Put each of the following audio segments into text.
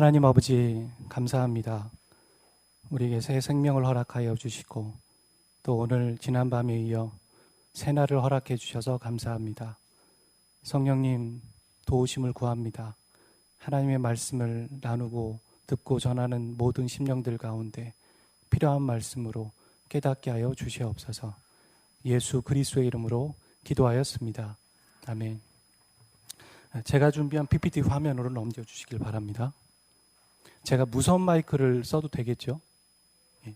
하나님 아버지 감사합니다. 우리에게 새 생명을 허락하여 주시고 또 오늘 지난밤에 이어 새날을 허락해 주셔서 감사합니다. 성령님 도우심을 구합니다. 하나님의 말씀을 나누고 듣고 전하는 모든 심령들 가운데 필요한 말씀으로 깨닫게 하여 주시옵소서. 예수 그리스도의 이름으로 기도하였습니다. 아멘. 제가 준비한 PPT 화면으로 넘겨주시길 바랍니다. 제가 무선 마이크를 써도 되겠죠? 예.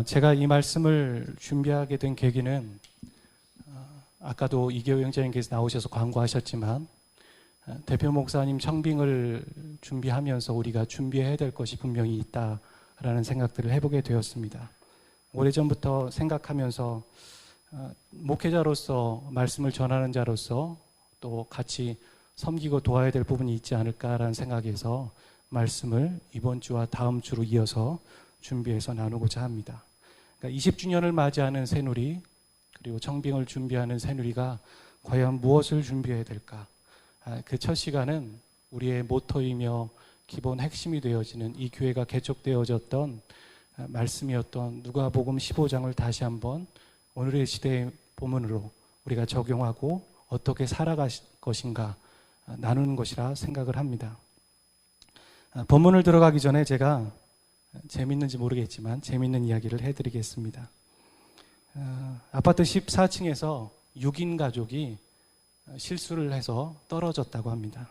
제가 이 말씀을 준비하게 된 계기는 아까도 이교우 형제님께서 나오셔서 광고하셨지만 대표 목사님 청빙을 준비하면서 우리가 준비해야 될 것이 분명히 있다라는 생각들을 해보게 되었습니다. 오래전부터 생각하면서 목회자로서 말씀을 전하는 자로서 또 같이 섬기고 도와야 될 부분이 있지 않을까라는 생각에서 말씀을 이번 주와 다음 주로 이어서 준비해서 나누고자 합니다. 그러니까 20주년을 맞이하는 새누리 그리고 청빙을 준비하는 새누리가 과연 무엇을 준비해야 될까? 그 첫 시간은 우리의 모토이며 기본 핵심이 되어지는 이 교회가 개척되어졌던 말씀이었던 누가복음 15장을 다시 한번 오늘의 시대의 본문으로 우리가 적용하고 어떻게 살아갈 것인가 나누는 것이라 생각을 합니다. 본문을 들어가기 전에 제가 재밌는지 모르겠지만 재밌는 이야기를 해드리겠습니다. 아파트 14층에서 6인 가족이 실수를 해서 떨어졌다고 합니다.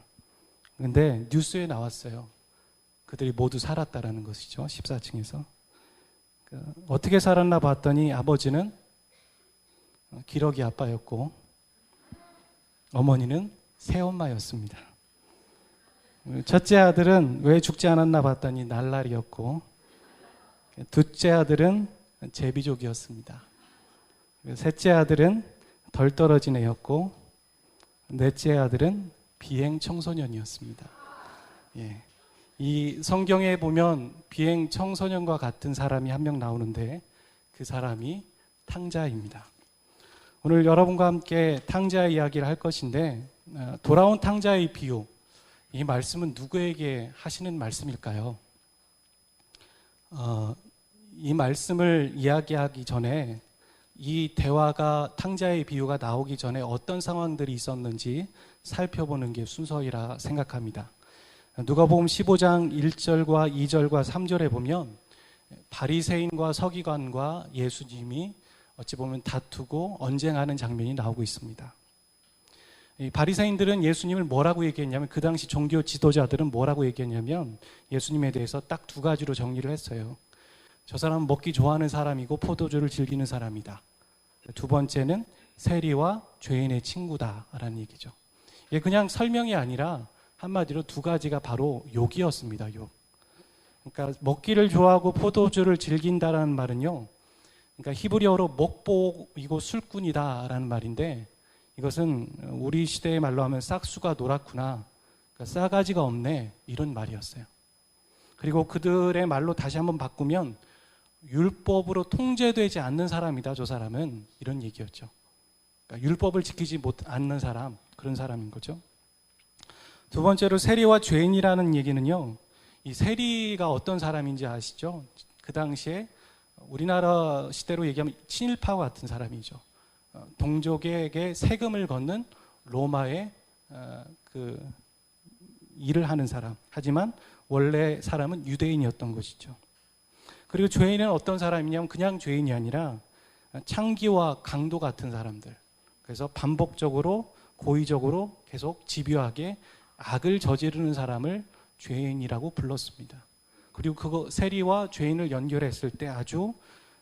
그런데 뉴스에 나왔어요. 그들이 모두 살았다라는 것이죠. 14층에서. 어떻게 살았나 봤더니 아버지는 기러기 아빠였고 어머니는 새엄마였습니다. 첫째 아들은 왜 죽지 않았나 봤더니 날라리였고 둘째 아들은 제비족이었습니다. 셋째 아들은 덜 떨어진 애였고 넷째 아들은 비행 청소년이었습니다. 예. 이 성경에 보면 비행 청소년과 같은 사람이 한 명 나오는데 그 사람이 탕자입니다. 오늘 여러분과 함께 탕자의 이야기를 할 것인데 돌아온 탕자의 비유, 이 말씀은 누구에게 하시는 말씀일까요? 이 말씀을 이야기하기 전에 이 대화가 탕자의 비유가 나오기 전에 어떤 상황들이 있었는지 살펴보는 게 순서이라 생각합니다. 누가복음 15장 1절과 2절과 3절에 보면 바리새인과 서기관과 예수님이 어찌 보면 다투고 언쟁하는 장면이 나오고 있습니다. 이 바리새인들은 예수님을 뭐라고 얘기했냐면 그 당시 종교 지도자들은 뭐라고 얘기했냐면 예수님에 대해서 딱 두 가지로 정리를 했어요. 저 사람은 먹기 좋아하는 사람이고 포도주를 즐기는 사람이다. 두 번째는 세리와 죄인의 친구다라는 얘기죠. 이게 그냥 설명이 아니라 한마디로 두 가지가 바로 욕이었습니다. 욕. 그러니까 먹기를 좋아하고 포도주를 즐긴다라는 말은요. 그러니까 히브리어로 먹보이고 술꾼이다라는 말인데 이것은 우리 시대의 말로 하면 싹수가 노랗구나. 그러니까 싸가지가 없네. 이런 말이었어요. 그리고 그들의 말로 다시 한번 바꾸면 율법으로 통제되지 않는 사람이다. 저 사람은 이런 얘기였죠. 그러니까 율법을 지키지 않는 사람, 그런 사람인 거죠. 두 번째로 세리와 죄인이라는 얘기는요. 이 세리가 어떤 사람인지 아시죠? 그 당시에 우리나라 시대로 얘기하면 친일파 같은 사람이죠. 동족에게 세금을 걷는 로마의 그 일을 하는 사람. 하지만 원래 사람은 유대인이었던 것이죠. 그리고 죄인은 어떤 사람이냐면 그냥 죄인이 아니라 창기와 강도 같은 사람들. 그래서 반복적으로 고의적으로 계속 집요하게 악을 저지르는 사람을 죄인이라고 불렀습니다. 그리고 그거 세리와 죄인을 연결했을 때 아주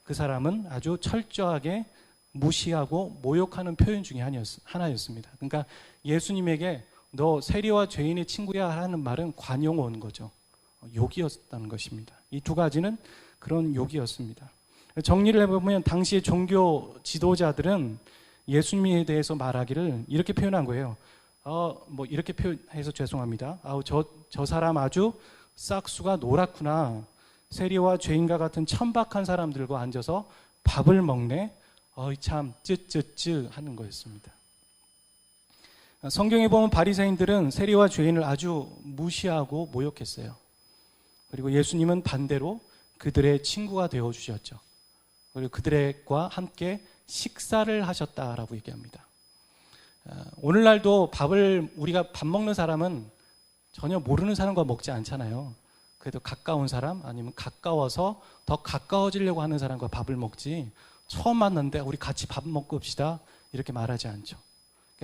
그 사람은 아주 철저하게 무시하고 모욕하는 표현 중에 하나였습니다. 그러니까 예수님에게 너 세리와 죄인의 친구야 하는 말은 관용어인 거죠. 욕이었다는 것입니다. 이 두 가지는 그런 욕이었습니다. 정리를 해보면 당시의 종교 지도자들은 예수님에 대해서 말하기를 이렇게 표현한 거예요. 이렇게 표현해서 죄송합니다. 저 사람 아주 싹수가 노랗구나. 세리와 죄인과 같은 천박한 사람들과 앉아서 밥을 먹네. 어이 참 쯔쯔쯔 하는 거였습니다. 성경에 보면 바리새인들은 세리와 죄인을 아주 무시하고 모욕했어요. 그리고 예수님은 반대로 그들의 친구가 되어주셨죠. 그리고 그들과 함께 식사를 하셨다라고 얘기합니다. 오늘날도 우리가 밥 먹는 사람은 전혀 모르는 사람과 먹지 않잖아요. 그래도 가까운 사람 아니면 가까워서 더 가까워지려고 하는 사람과 밥을 먹지, 처음 만났는데 우리 같이 밥 먹고 읍시다 이렇게 말하지 않죠.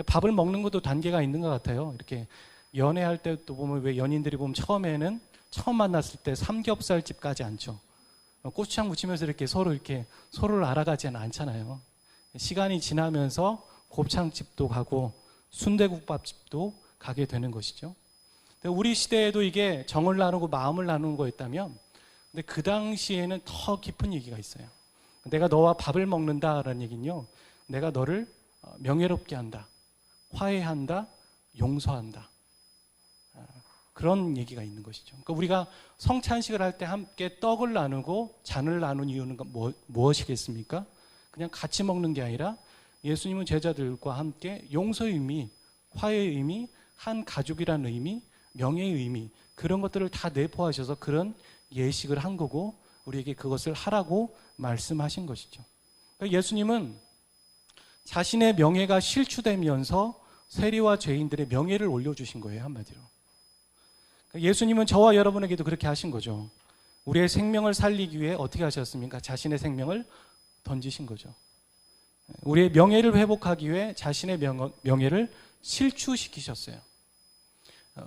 밥을 먹는 것도 단계가 있는 것 같아요. 이렇게 연애할 때도 보면 왜 연인들이 보면 처음에는 처음 만났을 때 삼겹살집 가지 않죠. 고추장 무치면서 이렇게 서로를 알아가지는 않잖아요. 시간이 지나면서 곱창집도 가고 순대국밥집도 가게 되는 것이죠. 우리 시대에도 이게 정을 나누고 마음을 나누는 거였다면, 근데 그 당시에는 더 깊은 얘기가 있어요. 내가 너와 밥을 먹는다라는 얘기는요, 내가 너를 명예롭게 한다, 화해한다, 용서한다, 그런 얘기가 있는 것이죠. 그러니까 우리가 성찬식을 할 때 함께 떡을 나누고 잔을 나눈 이유는 무엇이겠습니까? 그냥 같이 먹는 게 아니라 예수님은 제자들과 함께 용서의 의미, 화해의 의미, 한 가족이라는 의미, 명예의 의미, 그런 것들을 다 내포하셔서 그런 예식을 한 거고 우리에게 그것을 하라고 말씀하신 것이죠. 그러니까 예수님은 자신의 명예가 실추되면서 세리와 죄인들의 명예를 올려주신 거예요, 한마디로. 그러니까 예수님은 저와 여러분에게도 그렇게 하신 거죠. 우리의 생명을 살리기 위해 어떻게 하셨습니까? 자신의 생명을 던지신 거죠. 우리의 명예를 회복하기 위해 자신의 명예를 실추시키셨어요.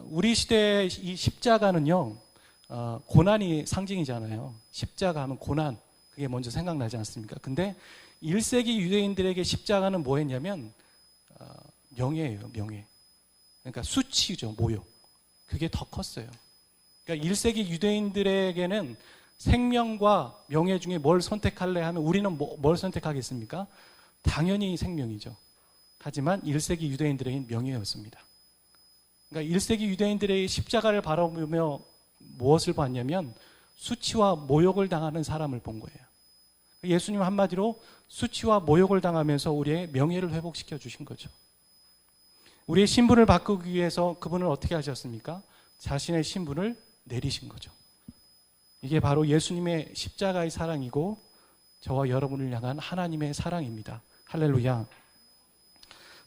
우리 시대의 이 십자가는요, 고난이 상징이잖아요. 십자가 하면 고난, 그게 먼저 생각나지 않습니까? 근데 1세기 유대인들에게 십자가는 뭐였냐면 명예예요, 명예. 그러니까 수치죠, 모욕. 그게 더 컸어요. 그러니까 1세기 유대인들에게는 생명과 명예 중에 뭘 선택할래 하면 우리는 뭘 선택하겠습니까? 당연히 생명이죠. 하지만 1세기 유대인들에게는 명예였습니다. 그러니까 1세기 유대인들의 십자가를 바라보며 무엇을 봤냐면 수치와 모욕을 당하는 사람을 본 거예요. 예수님 한마디로 수치와 모욕을 당하면서 우리의 명예를 회복시켜 주신 거죠. 우리의 신분을 바꾸기 위해서 그분은 어떻게 하셨습니까? 자신의 신분을 내리신 거죠. 이게 바로 예수님의 십자가의 사랑이고 저와 여러분을 향한 하나님의 사랑입니다. 할렐루야.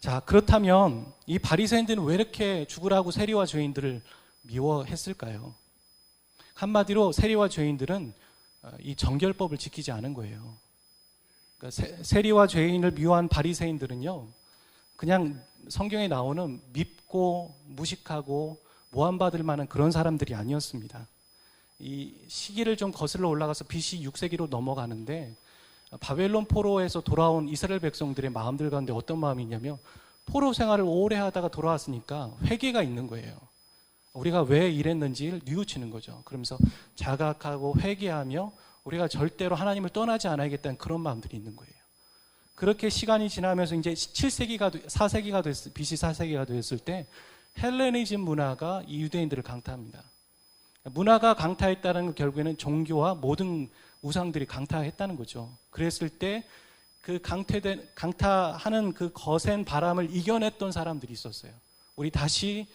자, 그렇다면 이 바리새인들은 왜 이렇게 죽으라고 세리와 죄인들을 미워했을까요? 한마디로 세리와 죄인들은 이 정결법을 지키지 않은 거예요. 그러니까 세리와 죄인을 미워한 바리새인들은요, 그냥 성경에 나오는 밉고 무식하고 모함받을 만한 그런 사람들이 아니었습니다. 이 시기를 좀 거슬러 올라가서 BC 6세기로 넘어가는데 바벨론 포로에서 돌아온 이스라엘 백성들의 마음들 가운데 어떤 마음이 있냐면 포로 생활을 오래 하다가 돌아왔으니까 회개가 있는 거예요. 우리가 왜 이랬는지를 뉘우치는 거죠. 그러면서 자각하고 회개하며 우리가 절대로 하나님을 떠나지 않아야겠다는 그런 마음들이 있는 거예요. 그렇게 시간이 지나면서 이제 4세기가 BC 4세기가 됐을 때 헬레니즘 문화가 이 유대인들을 강타합니다. 문화가 강타했다는 건 결국에는 종교와 모든 우상들이 강타했다는 거죠. 그랬을 때 그 강타하는 그 거센 바람을 이겨냈던 사람들이 있었어요. 우리 다시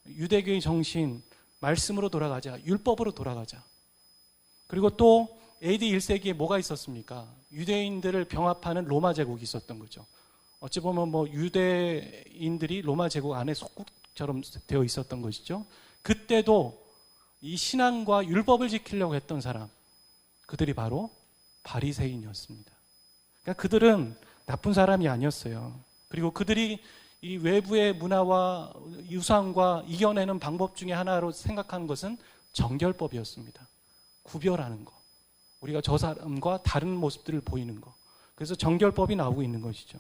유대교의 정신, 말씀으로 돌아가자, 율법으로 돌아가자. 그리고 또 AD 1세기에 뭐가 있었습니까? 유대인들을 병합하는 로마 제국이 있었던 거죠. 어찌 보면 유대인들이 로마 제국 안에 속국처럼 되어 있었던 것이죠. 그때도 이 신앙과 율법을 지키려고 했던 사람, 그들이 바로 바리새인이었습니다. 그러니까 그들은 나쁜 사람이 아니었어요. 그리고 그들이 이 외부의 문화와 유상과 이겨내는 방법 중에 하나로 생각하는 것은 정결법이었습니다. 구별하는 거. 우리가 저 사람과 다른 모습들을 보이는 거. 그래서 정결법이 나오고 있는 것이죠.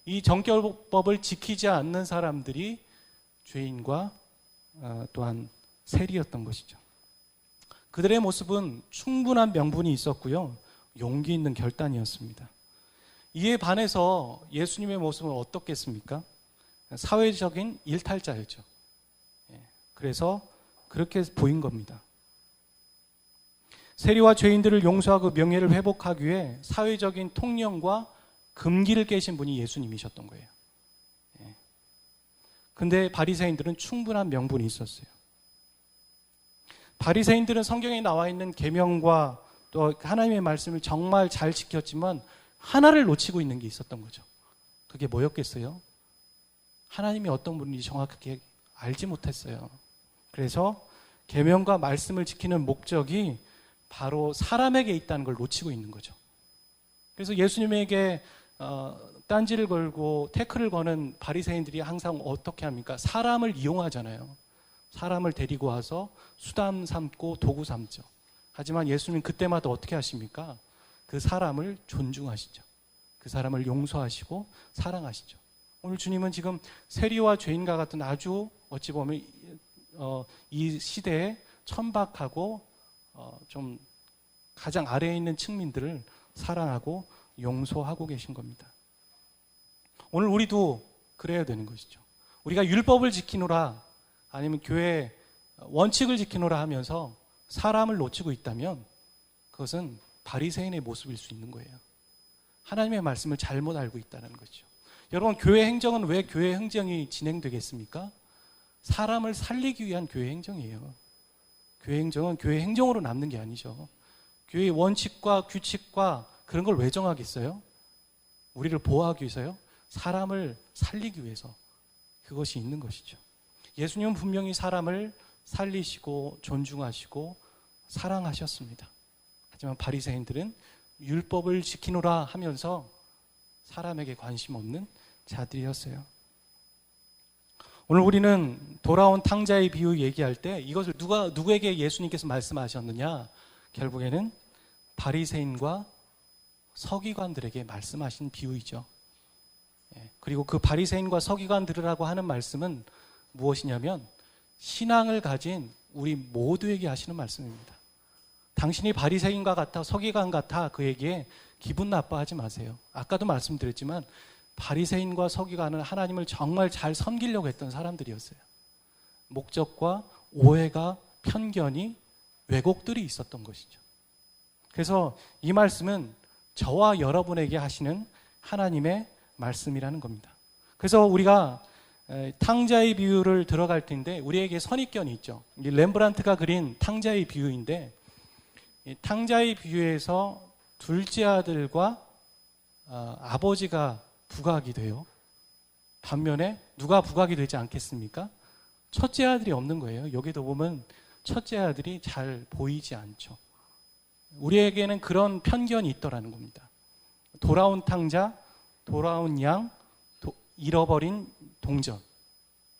이 정결법을 지키지 않는 사람들이 죄인과 또한 세리였던 것이죠. 그들의 모습은 충분한 명분이 있었고요. 용기 있는 결단이었습니다. 이에 반해서 예수님의 모습은 어떻겠습니까? 사회적인 일탈자였죠. 그래서 그렇게 보인 겁니다. 세리와 죄인들을 용서하고 명예를 회복하기 위해 사회적인 통념과 금기를 깨신 분이 예수님이셨던 거예요. 근데 바리새인들은 충분한 명분이 있었어요. 바리새인들은 성경에 나와 있는 계명과 또 하나님의 말씀을 정말 잘 지켰지만 하나를 놓치고 있는 게 있었던 거죠. 그게 뭐였겠어요? 하나님이 어떤 분인지 정확하게 알지 못했어요. 그래서 계명과 말씀을 지키는 목적이 바로 사람에게 있다는 걸 놓치고 있는 거죠. 그래서 예수님에게 딴지를 걸고 태클을 거는 바리새인들이 항상 어떻게 합니까? 사람을 이용하잖아요. 사람을 데리고 와서 수단 삼고 도구 삼죠. 하지만 예수님은 그때마다 어떻게 하십니까? 그 사람을 존중하시죠. 그 사람을 용서하시고 사랑하시죠. 오늘 주님은 지금 세리와 죄인과 같은 아주 어찌 보면 이 시대에 천박하고 좀 가장 아래에 있는 측민들을 사랑하고 용서하고 계신 겁니다. 오늘 우리도 그래야 되는 것이죠. 우리가 율법을 지키노라 아니면 교회 원칙을 지키노라 하면서 사람을 놓치고 있다면 그것은 바리새인의 모습일 수 있는 거예요. 하나님의 말씀을 잘못 알고 있다는 거죠. 여러분, 교회 행정은 왜 교회 행정이 진행되겠습니까? 사람을 살리기 위한 교회 행정이에요. 교회 행정은 교회 행정으로 남는 게 아니죠. 교회의 원칙과 규칙과 그런 걸 왜 정하겠어요? 우리를 보호하기 위해서요? 사람을 살리기 위해서 그것이 있는 것이죠. 예수님은 분명히 사람을 살리시고 존중하시고 사랑하셨습니다. 하지만 바리새인들은 율법을 지키노라 하면서 사람에게 관심 없는 자들이었어요. 오늘 우리는 돌아온 탕자의 비유 얘기할 때 이것을 누구에게 예수님께서 말씀하셨느냐? 결국에는 바리새인과 서기관들에게 말씀하신 비유이죠. 그리고 그 바리새인과 서기관 들으라고 하는 말씀은 무엇이냐면 신앙을 가진 우리 모두에게 하시는 말씀입니다. 당신이 바리새인과 같아 서기관 같아 그에게 기분 나빠하지 마세요. 아까도 말씀드렸지만 바리새인과 서기관은 하나님을 정말 잘 섬기려고 했던 사람들이었어요. 목적과 오해가 편견이 왜곡들이 있었던 것이죠. 그래서 이 말씀은 저와 여러분에게 하시는 하나님의 말씀이라는 겁니다. 그래서 우리가 탕자의 비유를 들어갈 텐데 우리에게 선입견이 있죠. 렘브란트가 그린 탕자의 비유인데 탕자의 비유에서 둘째 아들과 아버지가 부각이 돼요. 반면에 누가 부각이 되지 않겠습니까? 첫째 아들이 없는 거예요. 여기도 보면 첫째 아들이 잘 보이지 않죠. 우리에게는 그런 편견이 있더라는 겁니다. 돌아온 탕자, 돌아온 양, 잃어버린 동전.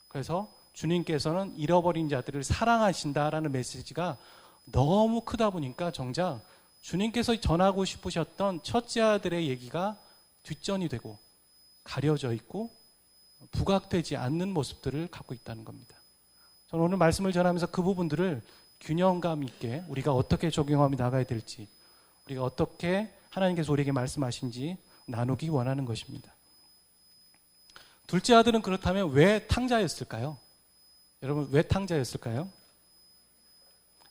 그래서 주님께서는 잃어버린 자들을 사랑하신다라는 메시지가 너무 크다 보니까 정작 주님께서 전하고 싶으셨던 첫째 아들의 얘기가 뒷전이 되고 가려져 있고 부각되지 않는 모습들을 갖고 있다는 겁니다. 저는 오늘 말씀을 전하면서 그 부분들을 균형감 있게 우리가 어떻게 적용하며 나가야 될지, 우리가 어떻게 하나님께서 우리에게 말씀하신지 나누기 원하는 것입니다. 둘째 아들은 그렇다면 왜 탕자였을까요? 여러분, 왜 탕자였을까요?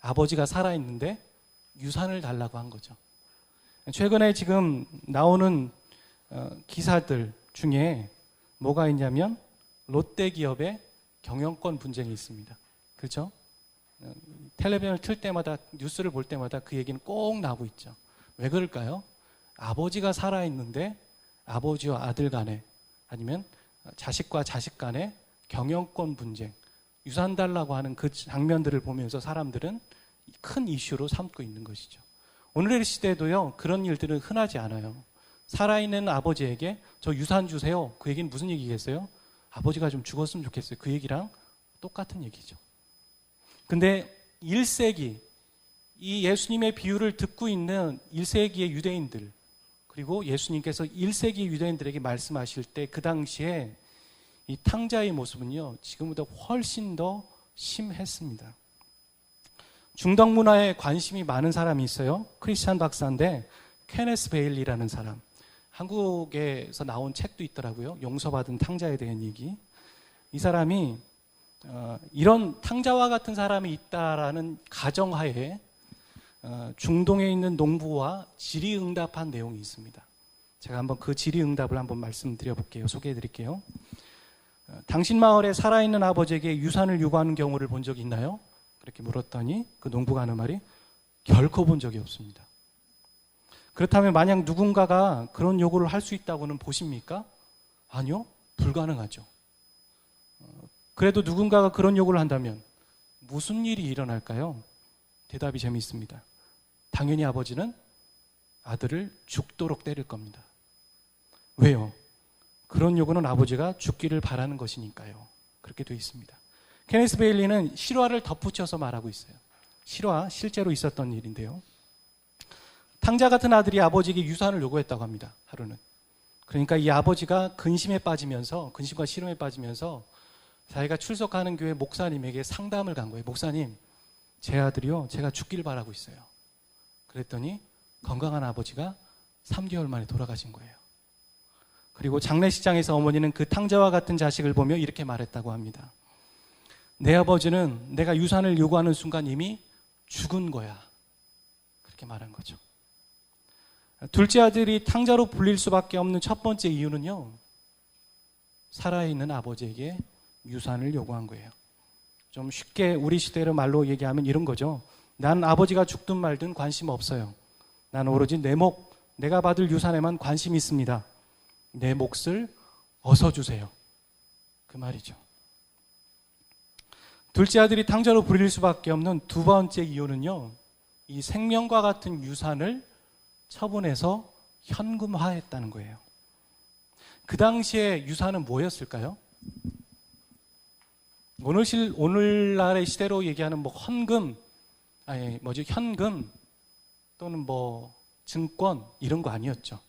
아버지가 살아있는데 유산을 달라고 한 거죠. 최근에 지금 나오는 기사들 중에 뭐가 있냐면 롯데 기업의 경영권 분쟁이 있습니다. 그렇죠? 텔레비전을 틀 때마다 뉴스를 볼 때마다 그 얘기는 꼭 나오고 있죠. 왜 그럴까요? 아버지가 살아있는데 아버지와 아들 간에 아니면 자식과 자식 간에 경영권 분쟁, 유산 달라고 하는 그 장면들을 보면서 사람들은 큰 이슈로 삼고 있는 것이죠. 오늘의 시대도요, 그런 일들은 흔하지 않아요. 살아있는 아버지에게 저 유산 주세요. 그 얘기는 무슨 얘기겠어요? 아버지가 좀 죽었으면 좋겠어요. 그 얘기랑 똑같은 얘기죠. 근데 1세기, 이 예수님의 비유를 듣고 있는 1세기의 유대인들, 그리고 예수님께서 1세기 유대인들에게 말씀하실 때 그 당시에 이 탕자의 모습은요, 지금보다 훨씬 더 심했습니다. 중동 문화에 관심이 많은 사람이 있어요. 크리스찬 박사인데 케네스 베일리라는 사람. 한국에서 나온 책도 있더라고요. 용서받은 탕자에 대한 얘기. 이 사람이 이런 탕자와 같은 사람이 있다라는 가정하에 중동에 있는 농부와 질의응답한 내용이 있습니다. 제가 한번 그 질의응답을 한번 말씀드려 볼게요. 소개해 드릴게요. 당신 마을에 살아있는 아버지에게 유산을 요구하는 경우를 본 적이 있나요? 그렇게 물었더니 그 농부가 하는 말이 결코 본 적이 없습니다. 그렇다면 만약 누군가가 그런 요구를 할 수 있다고는 보십니까? 아니요, 불가능하죠. 그래도 누군가가 그런 요구를 한다면 무슨 일이 일어날까요? 대답이 재미있습니다. 당연히 아버지는 아들을 죽도록 때릴 겁니다. 왜요? 그런 요구는 아버지가 죽기를 바라는 것이니까요. 그렇게 되어 있습니다. 케네스 베일리는 실화를 덧붙여서 말하고 있어요. 실화, 실제로 있었던 일인데요. 탕자 같은 아들이 아버지에게 유산을 요구했다고 합니다. 하루는. 그러니까 이 아버지가 근심과 시름에 빠지면서 자기가 출석하는 교회 목사님에게 상담을 간 거예요. 목사님, 제 아들이요, 제가 죽기를 바라고 있어요. 그랬더니 건강한 아버지가 3개월 만에 돌아가신 거예요. 그리고 장례식장에서 어머니는 그 탕자와 같은 자식을 보며 이렇게 말했다고 합니다. 내 아버지는 내가 유산을 요구하는 순간 이미 죽은 거야. 그렇게 말한 거죠. 둘째 아들이 탕자로 불릴 수밖에 없는 첫 번째 이유는요, 살아있는 아버지에게 유산을 요구한 거예요. 좀 쉽게 우리 시대로 말로 얘기하면 이런 거죠. 난 아버지가 죽든 말든 관심 없어요. 난 오로지 내가 받을 유산에만 관심이 있습니다. 내 몫을 어서 주세요. 그 말이죠. 둘째 아들이 탕자로 불릴 수밖에 없는 두 번째 이유는요, 이 생명과 같은 유산을 처분해서 현금화했다는 거예요. 그 당시에 유산은 뭐였을까요? 오늘날의 시대로 얘기하는 현금 또는 증권 이런 거 아니었죠.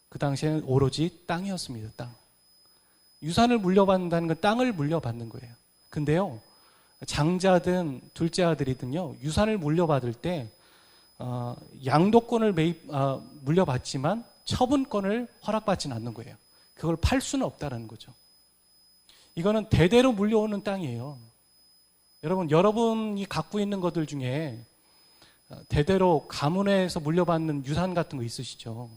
그 당시에는 오로지 땅이었습니다. 땅. 유산을 물려받는다는 건 땅을 물려받는 거예요. 근데요, 장자든 둘째 아들이든요, 유산을 물려받을 때 양도권을 물려받지만 처분권을 허락받지는 않는 거예요. 그걸 팔 수는 없다는 거죠. 이거는 대대로 물려오는 땅이에요. 여러분이 갖고 있는 것들 중에 대대로 가문에서 물려받는 유산 같은 거 있으시죠?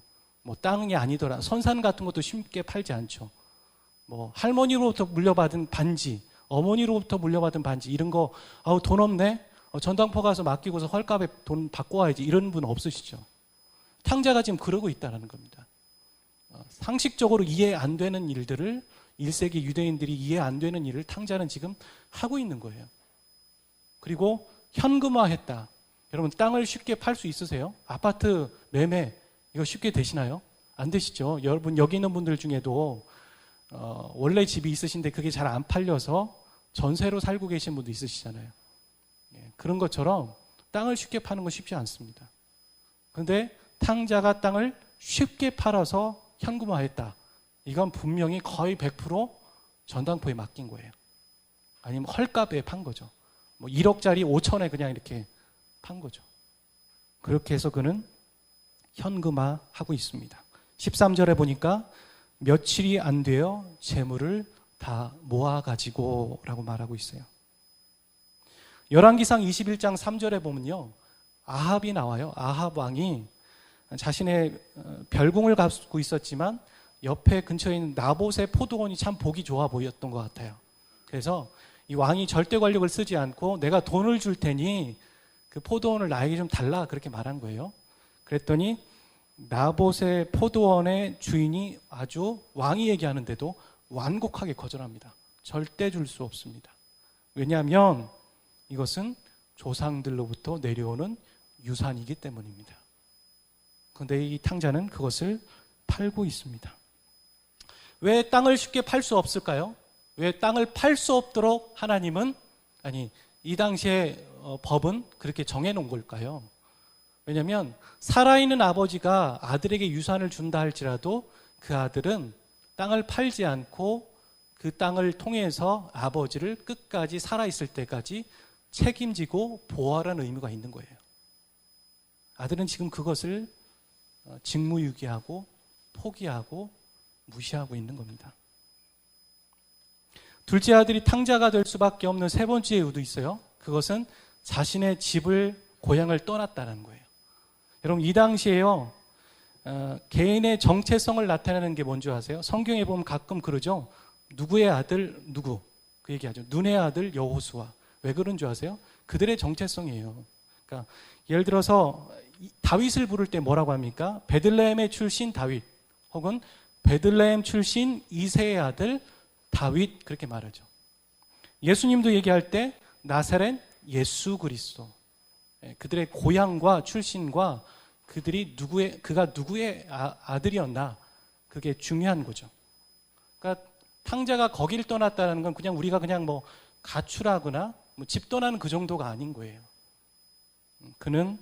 땅이 아니더라. 선산 같은 것도 쉽게 팔지 않죠. 할머니로부터 물려받은 반지, 어머니로부터 물려받은 반지, 이런 거, 돈 없네? 전당포 가서 맡기고서 헐값에 돈 받고 와야지. 이런 분 없으시죠? 탕자가 지금 그러고 있다는 겁니다. 상식적으로 이해 안 되는 일들을 1세기 유대인들이 이해 안 되는 일을 탕자는 지금 하고 있는 거예요. 그리고 현금화했다. 여러분, 땅을 쉽게 팔 수 있으세요? 아파트 매매 이거 쉽게 되시나요? 안 되시죠? 여러분, 여기 있는 분들 중에도 원래 집이 있으신데 그게 잘 안 팔려서 전세로 살고 계신 분도 있으시잖아요. 그런 것처럼 땅을 쉽게 파는 건 쉽지 않습니다. 그런데 탕자가 땅을 쉽게 팔아서 현금화했다. 이건 분명히 거의 100% 전당포에 맡긴 거예요. 아니면 헐값에 판 거죠. 1억짜리 5천에 그냥 이렇게 판 거죠. 그렇게 해서 그는 현금화하고 있습니다. 13절에 보니까 며칠이 안 되어 재물을 다 모아가지고 라고 말하고 있어요. 열왕기상 21장 3절에 보면요, 아합이 나와요. 아합 왕이 자신의 별궁을 갖고 있었지만 옆에 근처에 있는 나봇의 포도원이 참 보기 좋아 보였던 것 같아요. 그래서 이 왕이 절대 권력을 쓰지 않고 내가 돈을 줄 테니 그 포도원을 나에게 좀 달라, 그렇게 말한 거예요. 그랬더니 나봇의 포도원의 주인이 아주 왕이 얘기하는데도 완곡하게 거절합니다. 절대 줄 수 없습니다. 왜냐하면 이것은 조상들로부터 내려오는 유산이기 때문입니다. 그런데 이 탕자는 그것을 팔고 있습니다. 왜 땅을 쉽게 팔 수 없을까요? 왜 땅을 팔 수 없도록 하나님은, 이 당시에 법은 그렇게 정해놓은 걸까요? 왜냐하면 살아있는 아버지가 아들에게 유산을 준다 할지라도 그 아들은 땅을 팔지 않고 그 땅을 통해서 아버지를 끝까지 살아있을 때까지 책임지고 보호하라는 의무가 있는 거예요. 아들은 지금 그것을 직무유기하고 포기하고 무시하고 있는 겁니다. 둘째 아들이 탕자가 될 수밖에 없는 세 번째 이유도 있어요. 그것은 자신의 집을 고향을 떠났다는 거예요. 여러분, 이 당시에요, 개인의 정체성을 나타내는 게 뭔지 아세요? 성경에 보면 가끔 그러죠. 누구의 아들 누구, 그 얘기하죠. 눈의 아들 여호수아. 왜 그런 줄 아세요? 그들의 정체성이에요. 그러니까 예를 들어서 다윗을 부를 때 뭐라고 합니까? 베들레헴의 출신 다윗, 혹은 베들레헴 출신 이새의 아들 다윗, 그렇게 말하죠. 예수님도 얘기할 때 나사렛 예수 그리스도, 그들의 고향과 출신과 그가 누구의 아들이었나, 그게 중요한 거죠. 그러니까 탕자가 거기를 떠났다는 건 그냥 우리가 그냥 뭐 가출하거나 뭐 집 떠나는 그 정도가 아닌 거예요. 그는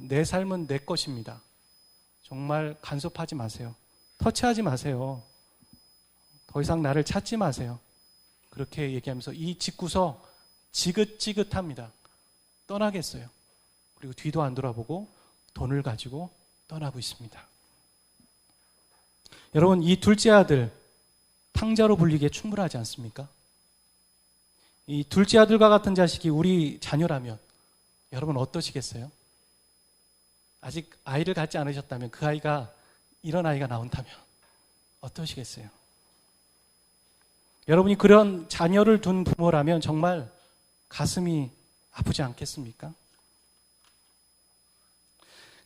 내 삶은 내 것입니다. 정말 간섭하지 마세요. 터치하지 마세요. 더 이상 나를 찾지 마세요. 그렇게 얘기하면서 이 집구서 지긋지긋합니다. 떠나겠어요. 그리고 뒤도 안 돌아보고 돈을 가지고 떠나고 있습니다. 여러분, 이 둘째 아들 탕자로 불리기에 충분하지 않습니까? 이 둘째 아들과 같은 자식이 우리 자녀라면 여러분 어떠시겠어요? 아직 아이를 갖지 않으셨다면, 그 아이가 이런 아이가 나온다면 어떠시겠어요? 여러분이 그런 자녀를 둔 부모라면 정말 가슴이 아프지 않겠습니까?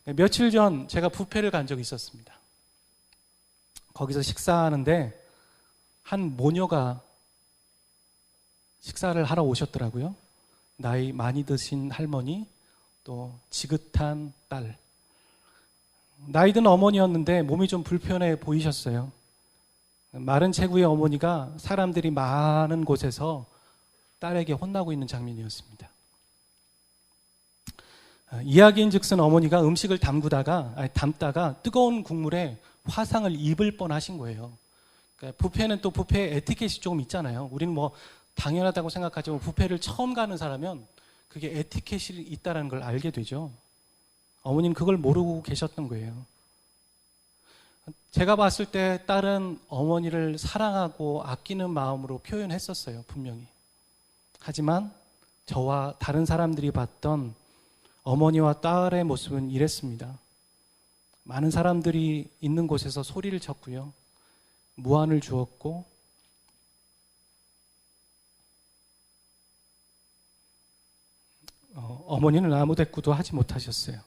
며칠 전 제가 뷔페를 간 적이 있었습니다. 거기서 식사하는데 한 모녀가 식사를 하러 오셨더라고요. 나이 많이 드신 할머니, 또 지긋한 딸. 나이 든 어머니였는데 몸이 좀 불편해 보이셨어요. 마른 체구의 어머니가 사람들이 많은 곳에서 딸에게 혼나고 있는 장면이었습니다. 이야기인즉슨 어머니가 음식을 담다가 뜨거운 국물에 화상을 입을 뻔하신 거예요. 그러니까 뷔페는 또 뷔페에 에티켓이 조금 있잖아요. 우리는 뭐 당연하다고 생각하지만 뷔페를 처음 가는 사람은 그게 에티켓이 있다는 걸 알게 되죠. 어머니는 그걸 모르고 계셨던 거예요. 제가 봤을 때 딸은 어머니를 사랑하고 아끼는 마음으로 표현했었어요, 분명히. 하지만 저와 다른 사람들이 봤던 어머니와 딸의 모습은 이랬습니다. 많은 사람들이 있는 곳에서 소리를 쳤고요. 무안을 주었고, 어머니는 아무 대꾸도 하지 못하셨어요.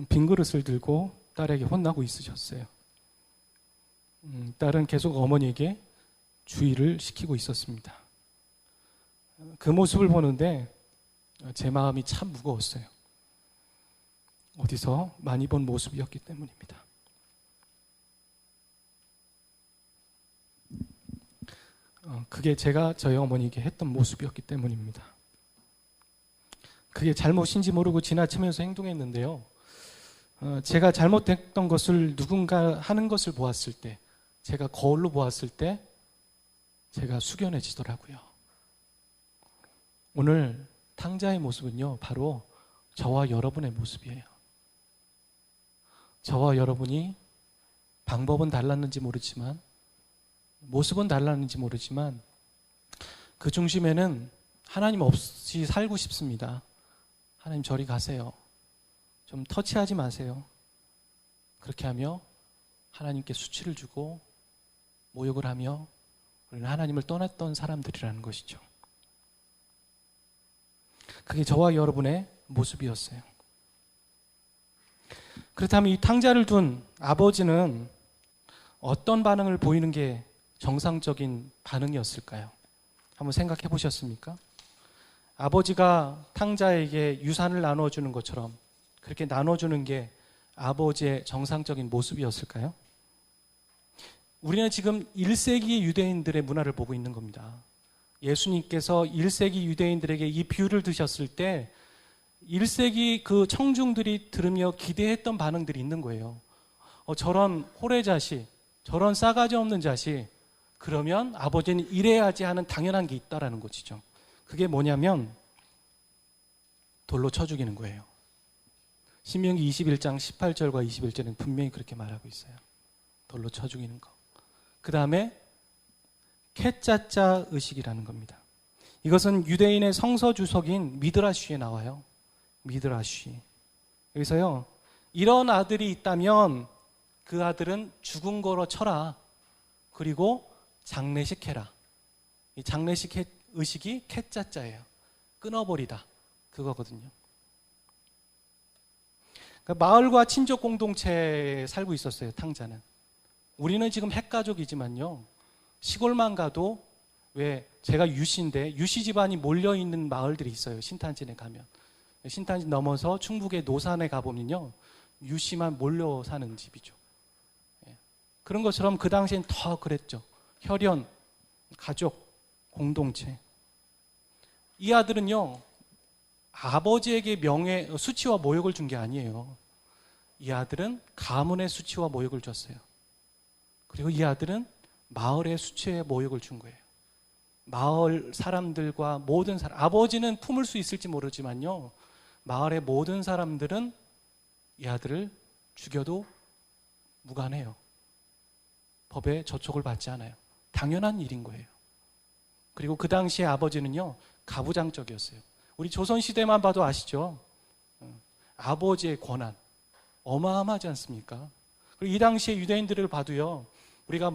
빈 그릇을 들고 딸에게 혼나고 있으셨어요. 딸은 계속 어머니에게 주의를 시키고 있었습니다. 그 모습을 보는데 제 마음이 참 무거웠어요. 어디서 많이 본 모습이었기 때문입니다. 그게 제가 저희 어머니에게 했던 모습이었기 때문입니다. 그게 잘못인지 모르고 지나치면서 행동했는데요. 제가 잘못했던 것을 누군가 하는 것을 보았을 때, 제가 거울로 보았을 때 제가 숙연해지더라고요. 오늘 탕자의 모습은요, 바로 저와 여러분의 모습이에요. 저와 여러분이 방법은 달랐는지 모르지만, 모습은 달랐는지 모르지만 그 중심에는 하나님 없이 살고 싶습니다. 하나님 저리 가세요. 좀 터치하지 마세요. 그렇게 하며 하나님께 수치를 주고 모욕을 하며 우리는 하나님을 떠났던 사람들이라는 것이죠. 그게 저와 여러분의 모습이었어요. 그렇다면 이 탕자를 둔 아버지는 어떤 반응을 보이는 게 정상적인 반응이었을까요? 한번 생각해 보셨습니까? 아버지가 탕자에게 유산을 나눠주는 것처럼 그렇게 나눠주는 게 아버지의 정상적인 모습이었을까요? 우리는 지금 1세기 유대인들의 문화를 보고 있는 겁니다. 예수님께서 1세기 유대인들에게 이 비유를 드셨을 때 1세기 그 청중들이 들으며 기대했던 반응들이 있는 거예요. 저런 호레자식, 저런 싸가지 없는 자식, 그러면 아버지는 이래야지 하는 당연한 게 있다라는 것이죠. 그게 뭐냐면 돌로 쳐 죽이는 거예요. 신명기 21장 18절과 21절은 분명히 그렇게 말하고 있어요. 돌로 쳐 죽이는 거. 그 다음에 캣짜짜 의식이라는 겁니다. 이것은 유대인의 성서 주석인 미드라쉬에 나와요. 미드라시. 여기서요, 이런 아들이 있다면 그 아들은 죽은 거로 쳐라. 그리고 장례식 해라. 이 장례식 의식이 캣자자예요. 끊어버리다. 그거거든요. 그러니까 마을과 친족 공동체에 살고 있었어요, 탕자는. 우리는 지금 핵가족이지만요, 시골만 가도 왜 제가 유시인데 유시 집안이 몰려있는 마을들이 있어요. 신탄진에 가면. 신탄진 넘어서 충북의 노산에 가보면요, 유시만 몰려 사는 집이죠. 그런 것처럼 그 당시엔 더 그랬죠. 혈연, 가족, 공동체. 이 아들은요, 아버지에게 수치와 모욕을 준 게 아니에요. 이 아들은 가문의 수치와 모욕을 줬어요. 그리고 이 아들은 마을의 수치와 모욕을 준 거예요. 마을 사람들과 모든 사람, 아버지는 품을 수 있을지 모르지만요, 마을의 모든 사람들은 이 아들을 죽여도 무관해요. 법에 저촉을 받지 않아요. 당연한 일인 거예요. 그리고 그 당시에 아버지는요, 가부장적이었어요. 우리 조선시대만 봐도 아시죠? 아버지의 권한 어마어마하지 않습니까? 그리고 이 당시에 유대인들을 봐도요, 우리가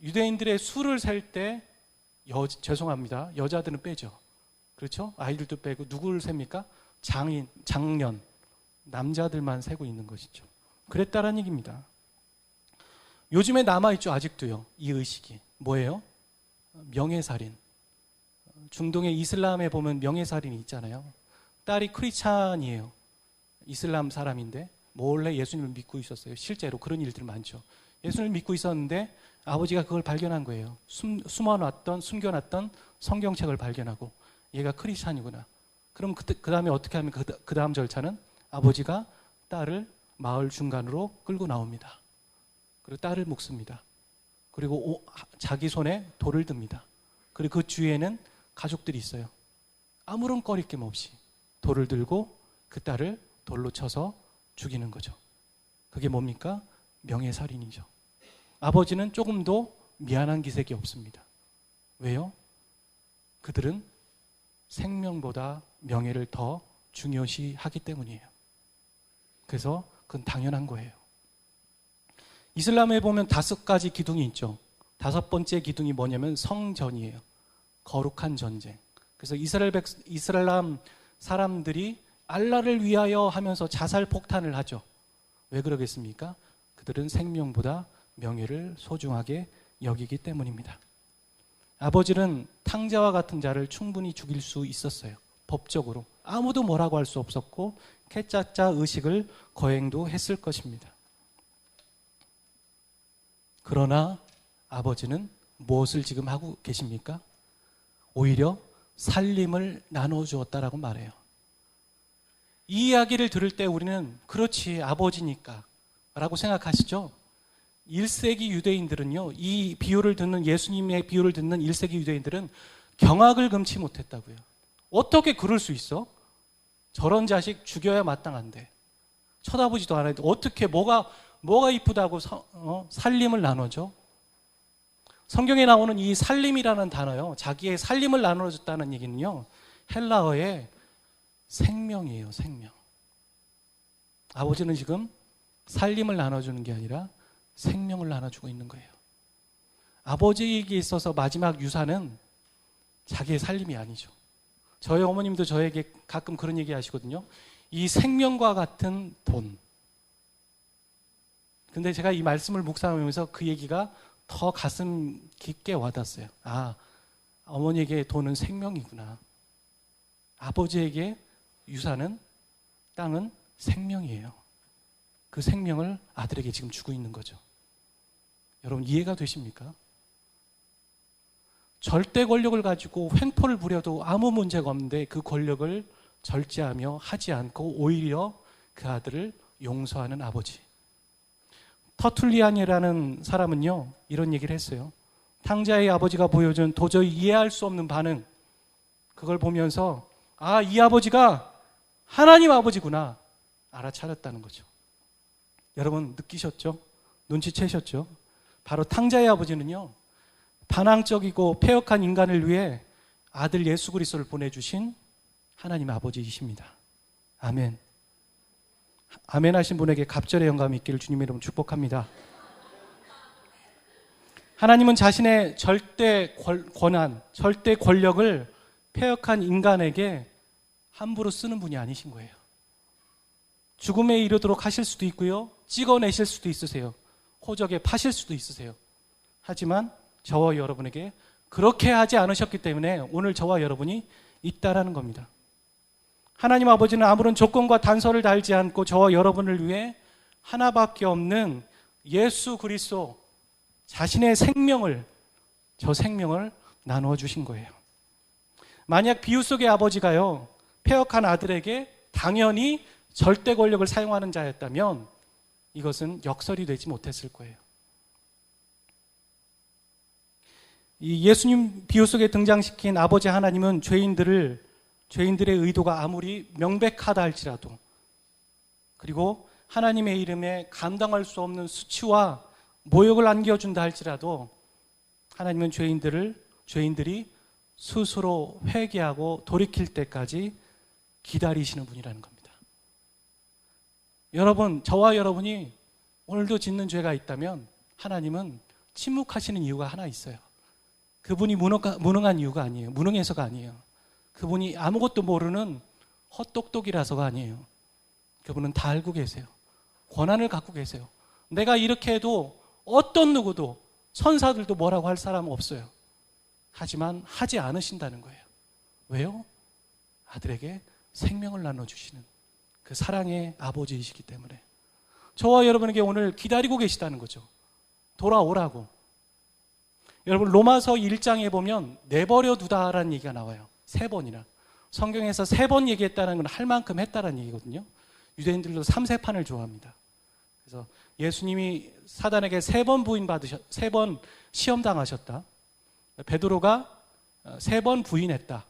유대인들의 수를 셀 때 죄송합니다, 여자들은 빼죠. 그렇죠? 아이들도 빼고 누구를 셉니까? 장인, 장년, 남자들만 세고 있는 것이죠. 그랬다라는 얘기입니다. 요즘에 남아있죠, 아직도요, 이 의식이. 뭐예요? 명예살인. 중동의 이슬람에 보면 명예살인이 있잖아요. 딸이 크리스찬이에요. 이슬람 사람인데 몰래 예수님을 믿고 있었어요. 실제로 그런 일들 많죠. 예수님을 믿고 있었는데 아버지가 그걸 발견한 거예요. 숨겨놨던 성경책을 발견하고, 얘가 크리스찬이구나. 그럼 그 다음에 어떻게 하면 그 다음 절차는 아버지가 딸을 마을 중간으로 끌고 나옵니다. 그리고 딸을 묶습니다. 그리고 자기 손에 돌을 듭니다. 그리고 그 주위에는 가족들이 있어요. 아무런 꺼리낌 없이 돌을 들고 그 딸을 돌로 쳐서 죽이는 거죠. 그게 뭡니까? 명예살인이죠. 아버지는 조금도 미안한 기색이 없습니다. 왜요? 그들은 생명보다 명예를 더 중요시하기 때문이에요. 그래서 그건 당연한 거예요. 이슬람에 보면 5가지 기둥이 있죠. 5번째 기둥이 뭐냐면 성전이에요. 거룩한 전쟁. 그래서 이슬람 사람들이 알라를 위하여 하면서 자살 폭탄을 하죠. 왜 그러겠습니까? 그들은 생명보다 명예를 소중하게 여기기 때문입니다. 아버지는 탕자와 같은 자를 충분히 죽일 수 있었어요. 법적으로. 아무도 뭐라고 할 수 없었고 캣자자 의식을 거행도 했을 것입니다. 그러나 아버지는 무엇을 지금 하고 계십니까? 오히려 살림을 나눠주었다라고 말해요. 이 이야기를 들을 때 우리는 그렇지, 아버지니까 라고 생각하시죠? 1세기 유대인들은요, 이 비유를 듣는, 예수님의 비유를 듣는 1세기 유대인들은 경악을 금치 못했다고요. 어떻게 그럴 수 있어? 저런 자식 죽여야 마땅한데 쳐다보지도 않아도 어떻게 뭐가 이쁘다고 살림을 나눠줘? 성경에 나오는 이 살림이라는 단어요, 자기의 살림을 나눠줬다는 얘기는요, 헬라어의 생명이에요. 생명. 아버지는 지금 살림을 나눠주는 게 아니라 생명을 나눠주고 있는 거예요. 아버지에게 있어서 마지막 유산은 자기의 살림이 아니죠. 저희 어머님도 저에게 가끔 그런 얘기 하시거든요. 이 생명과 같은 돈. 근데 제가 이 말씀을 묵상하면서 그 얘기가 더 가슴 깊게 와닿았어요. 아, 어머니에게 돈은 생명이구나. 아버지에게 유산은, 땅은 생명이에요. 그 생명을 아들에게 지금 주고 있는 거죠. 여러분 이해가 되십니까? 절대 권력을 가지고 횡포를 부려도 아무 문제가 없는데 그 권력을 절제하며 하지 않고 오히려 그 아들을 용서하는 아버지. 터툴리안이라는 사람은요, 이런 얘기를 했어요. 탕자의 아버지가 보여준 도저히 이해할 수 없는 반응, 그걸 보면서 아, 이 아버지가 하나님 아버지구나 알아차렸다는 거죠. 여러분 느끼셨죠? 눈치채셨죠? 바로 탕자의 아버지는요, 반항적이고 패역한 인간을 위해 아들 예수 그리스도를 보내주신 하나님 아버지이십니다. 아멘. 아멘 하신 분에게 갑절의 영감이 있기를 주님의 이름으로 축복합니다. 하나님은 자신의 절대 권한, 절대 권력을 패역한 인간에게 함부로 쓰는 분이 아니신 거예요. 죽음에 이르도록 하실 수도 있고요. 찍어내실 수도 있으세요. 호적에 파실 수도 있으세요. 하지만 저와 여러분에게 그렇게 하지 않으셨기 때문에 오늘 저와 여러분이 있다라는 겁니다. 하나님 아버지는 아무런 조건과 단서를 달지 않고 저와 여러분을 위해 하나밖에 없는 예수 그리스도 자신의 생명을, 저 생명을 나누어 주신 거예요. 만약 비유 속의 아버지가요, 패역한 아들에게 당연히 절대 권력을 사용하는 자였다면 이것은 역설이 되지 못했을 거예요. 이 예수님 비유 속에 등장시킨 아버지 하나님은 죄인들의 의도가 아무리 명백하다 할지라도, 그리고 하나님의 이름에 감당할 수 없는 수치와 모욕을 안겨준다 할지라도 하나님은 죄인들이 스스로 회개하고 돌이킬 때까지 기다리시는 분이라는 겁니다. 여러분, 저와 여러분이 오늘도 짓는 죄가 있다면 하나님은 침묵하시는 이유가 하나 있어요. 그분이 무능한 이유가 아니에요. 무능해서가 아니에요. 그분이 아무것도 모르는 헛똑똑이라서가 아니에요. 그분은 다 알고 계세요. 권한을 갖고 계세요. 내가 이렇게 해도 어떤 누구도, 천사들도 뭐라고 할 사람은 없어요. 하지만 하지 않으신다는 거예요. 왜요? 아들에게 생명을 나눠주시는 그 사랑의 아버지이시기 때문에. 저와 여러분에게 오늘 기다리고 계시다는 거죠. 돌아오라고. 여러분, 로마서 1장에 보면 내버려 두다라는 얘기가 나와요. 3번이나. 성경에서 3번 얘기했다는 건 할 만큼 했다라는 얘기거든요. 유대인들도 3세판을 좋아합니다. 그래서 예수님이 사단에게 3번 시험 당하셨다. 베드로가 3번 부인했다.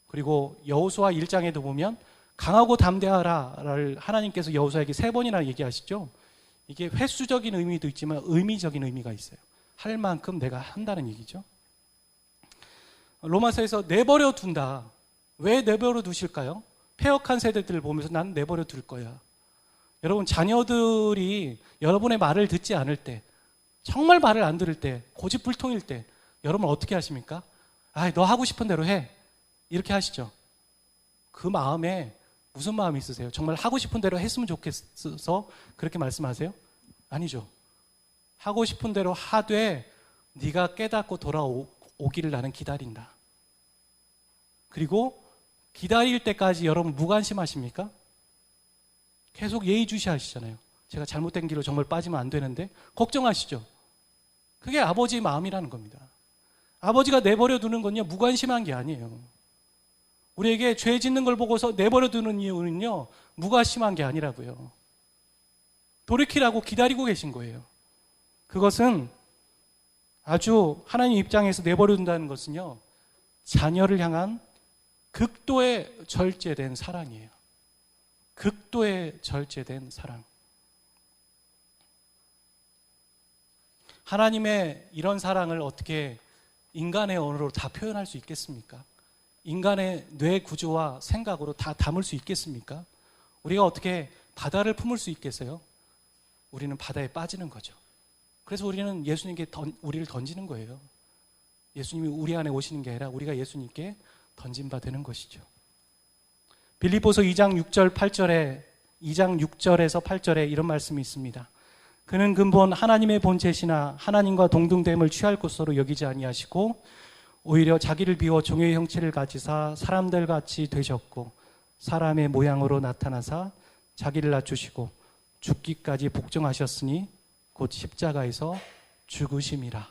그리고 여호수아 1장에도 보면 강하고 담대하라를 하나님께서 여호수아에게 3번이나 얘기하시죠. 이게 횟수적인 의미도 있지만 의미적인 의미가 있어요. 할 만큼 내가 한다는 얘기죠. 로마서에서 내버려 둔다. 왜 내버려 두실까요? 패역한 세대들을 보면서 난 내버려 둘 거야. 여러분, 자녀들이 여러분의 말을 듣지 않을 때, 정말 말을 안 들을 때, 고집불통일 때 여러분 어떻게 하십니까? 너 하고 싶은 대로 해. 이렇게 하시죠. 그 마음에 무슨 마음이 있으세요? 정말 하고 싶은 대로 했으면 좋겠어서 그렇게 말씀하세요? 아니죠. 하고 싶은 대로 하되 네가 깨닫고 돌아오기를 나는 기다린다. 그리고 기다릴 때까지 여러분 무관심하십니까? 계속 예의주시하시잖아요. 제가 잘못된 길로 정말 빠지면 안 되는데 걱정하시죠. 그게 아버지의 마음이라는 겁니다. 아버지가 내버려 두는 건요, 무관심한 게 아니에요. 우리에게 죄 짓는 걸 보고서 내버려 두는 이유는요, 무관심한 게 아니라고요. 돌이키라고 기다리고 계신 거예요. 그것은 아주 하나님 입장에서 내버려 둔다는 것은요, 자녀를 향한 극도의 절제된 사랑이에요. 극도의 절제된 사랑. 하나님의 이런 사랑을 어떻게 인간의 언어로 다 표현할 수 있겠습니까? 인간의 뇌 구조와 생각으로 다 담을 수 있겠습니까? 우리가 어떻게 바다를 품을 수 있겠어요? 우리는 바다에 빠지는 거죠. 그래서 우리는 예수님께 우리를 던지는 거예요. 예수님이 우리 안에 오시는 게 아니라 우리가 예수님께 던진 바 되는 것이죠. 빌립보서 2장 6절에서 8절에 이런 말씀이 있습니다. 그는 근본 하나님의 본체시나 하나님과 동등됨을 취할 것으로 여기지 아니하시고 오히려 자기를 비워 종의 형체를 가지사 사람들같이 되셨고 사람의 모양으로 나타나사 자기를 낮추시고 죽기까지 복종하셨으니 곧 십자가에서 죽으심이라.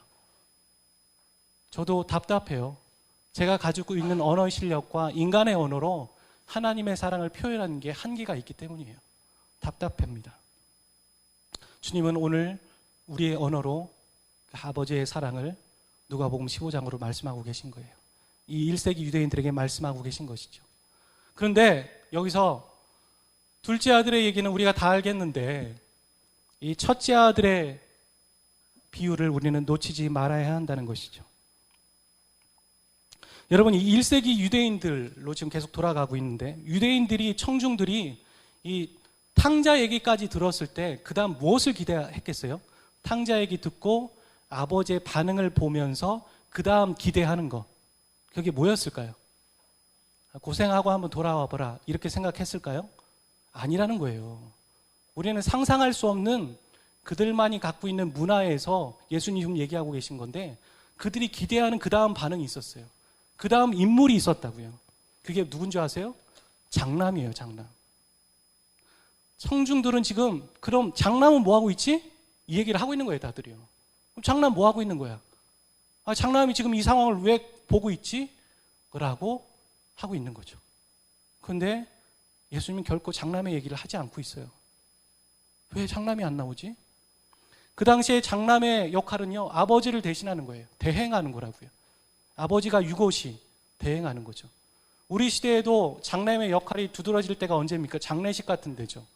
저도 답답해요. 제가 가지고 있는 언어 실력과 인간의 언어로 하나님의 사랑을 표현하는 게 한계가 있기 때문이에요. 답답합니다. 주님은 오늘 우리의 언어로 아버지의 사랑을 누가복음 15장으로 말씀하고 계신 거예요. 이 1세기 유대인들에게 말씀하고 계신 것이죠. 그런데 여기서 둘째 아들의 얘기는 우리가 다 알겠는데 이 첫째 아들의 비유를 우리는 놓치지 말아야 한다는 것이죠. 여러분, 이 1세기 유대인들로 지금 계속 돌아가고 있는데, 유대인들이, 청중들이 이 탕자 얘기까지 들었을 때 그 다음 무엇을 기대했겠어요? 탕자 얘기 듣고 아버지의 반응을 보면서 그 다음 기대하는 거, 그게 뭐였을까요? 고생하고 한번 돌아와 보라, 이렇게 생각했을까요? 아니라는 거예요. 우리는 상상할 수 없는 그들만이 갖고 있는 문화에서 예수님 얘기하고 계신 건데, 그들이 기대하는 그 다음 반응이 있었어요. 그 다음 인물이 있었다고요. 그게 누군지 아세요? 장남이에요, 장남. 청중들은 지금 그럼 장남은 뭐 하고 있지? 이 얘기를 하고 있는 거예요, 다들이요. 그럼 장남 뭐 하고 있는 거야? 장남이 지금 이 상황을 왜 보고 있지? 라고 하고 있는 거죠. 그런데 예수님은 결코 장남의 얘기를 하지 않고 있어요. 왜 장남이 안 나오지? 그 당시에 장남의 역할은요, 아버지를 대신하는 거예요. 대행하는 거라고요. 아버지가 유고시, 대행하는 거죠. 우리 시대에도 장남의 역할이 두드러질 때가 언제입니까? 장례식 같은 데죠.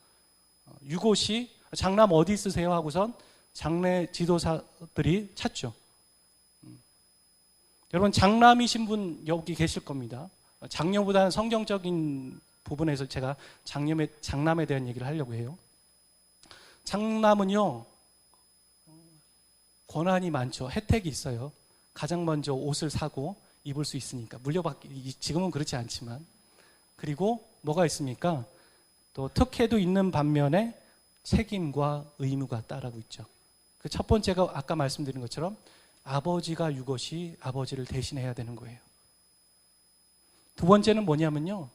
유고시, 장남 어디 있으세요? 하고선 장례 지도사들이 찾죠. 여러분, 장남이신 분 여기 계실 겁니다. 장녀보다는 성경적인 부분에서 제가 장남에 대한 얘기를 하려고 해요. 장남은요, 권한이 많죠. 혜택이 있어요. 가장 먼저 옷을 사고 입을 수 있으니까. 물려받기, 지금은 그렇지 않지만. 그리고 뭐가 있습니까? 또 특혜도 있는 반면에 책임과 의무가 따르고 있죠. 그 첫 번째가 아까 말씀드린 것처럼 아버지가 유것이 아버지를 대신해야 되는 거예요. 두 번째는 뭐냐면요,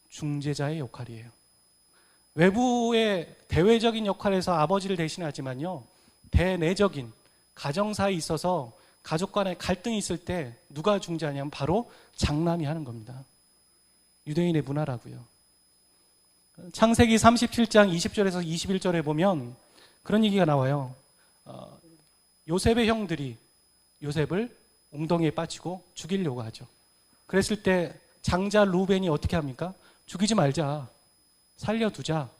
중재자의 역할이에요. 외부의 대외적인 역할에서 아버지를 대신하지만요, 대내적인 가정사에 있어서 가족 간에 갈등이 있을 때 누가 중재하냐면 바로 장남이 하는 겁니다. 유대인의 문화라고요. 창세기 37장 20절에서 21절에 보면 그런 얘기가 나와요. 요셉의 형들이 요셉을 웅덩이에 빠치고 죽이려고 하죠. 그랬을 때 장자 루벤이 어떻게 합니까? 죽이지 말자, 살려두자.